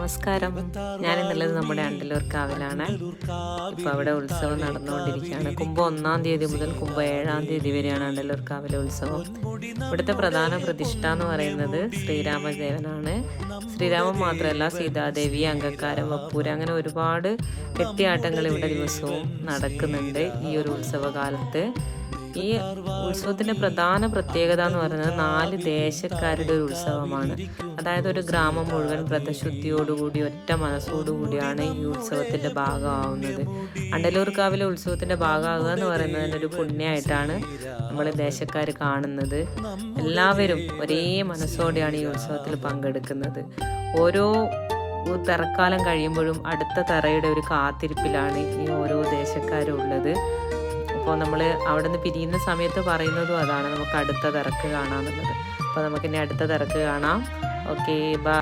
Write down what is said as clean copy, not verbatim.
നമസ്കാരം. ഞാനിന്നുള്ളത് നമ്മുടെ അണ്ടല്ലൂർ കാവിലാണ്. ഇപ്പോൾ അവിടെ ഉത്സവം നടന്നുകൊണ്ടിരിക്കുകയാണ്. കുംഭം 1-ാം തീയതി മുതൽ കുംഭം 7-ാം തീയതി വരെയാണ് അണ്ടല്ലൂർ കാവിലെ ഉത്സവം. ഇവിടുത്തെ പ്രധാന പ്രതിഷ്ഠ എന്ന് പറയുന്നത് ശ്രീരാമദേവനാണ്. ശ്രീരാമൻ മാത്രമല്ല, സീതാദേവി, അംഗക്കാരം, വപ്പൂര്, അങ്ങനെ ഒരുപാട് കെട്ടിയാട്ടങ്ങൾ ഇവിടെ ദിവസവും നടക്കുന്നുണ്ട് ഈ ഒരു ഉത്സവകാലത്ത്. ഈ ഉത്സവത്തിൻ്റെ പ്രധാന പ്രത്യേകത എന്ന് പറയുന്നത് 4 ദേശക്കാരുടെ ഒരു ഉത്സവമാണ്. അതായത് ഒരു ഗ്രാമം മുഴുവൻ വ്രതശുദ്ധിയോടുകൂടി ഒറ്റ മനസ്സോടുകൂടിയാണ് ഈ ഉത്സവത്തിൻ്റെ ഭാഗമാവുന്നത്. അണ്ടല്ലൂർ കാവിലെ ഉത്സവത്തിൻ്റെ ഭാഗമാകുക എന്ന് പറയുന്നതിന് ഒരു പുണ്യമായിട്ടാണ് നമ്മൾ ദേശക്കാർ കാണുന്നത്. എല്ലാവരും ഒരേ മനസ്സോടെയാണ് ഈ ഉത്സവത്തിൽ പങ്കെടുക്കുന്നത്. ഓരോ തറക്കാലം കഴിയുമ്പോഴും അടുത്ത തറയുടെ ഒരു കാത്തിരിപ്പിലാണ് ഈ ഓരോ ദേശക്കാരും ഉള്ളത്. അപ്പോൾ നമ്മൾ അവിടെ നിന്ന് പിരിയുന്ന സമയത്ത് പറയുന്നതും അതാണ്, നമുക്ക് അടുത്ത തിരക്ക് കാണാമെന്നുള്ളത്. അപ്പോൾ നമുക്കിനി അടുത്ത തിരക്ക് കാണാം. Okay, by.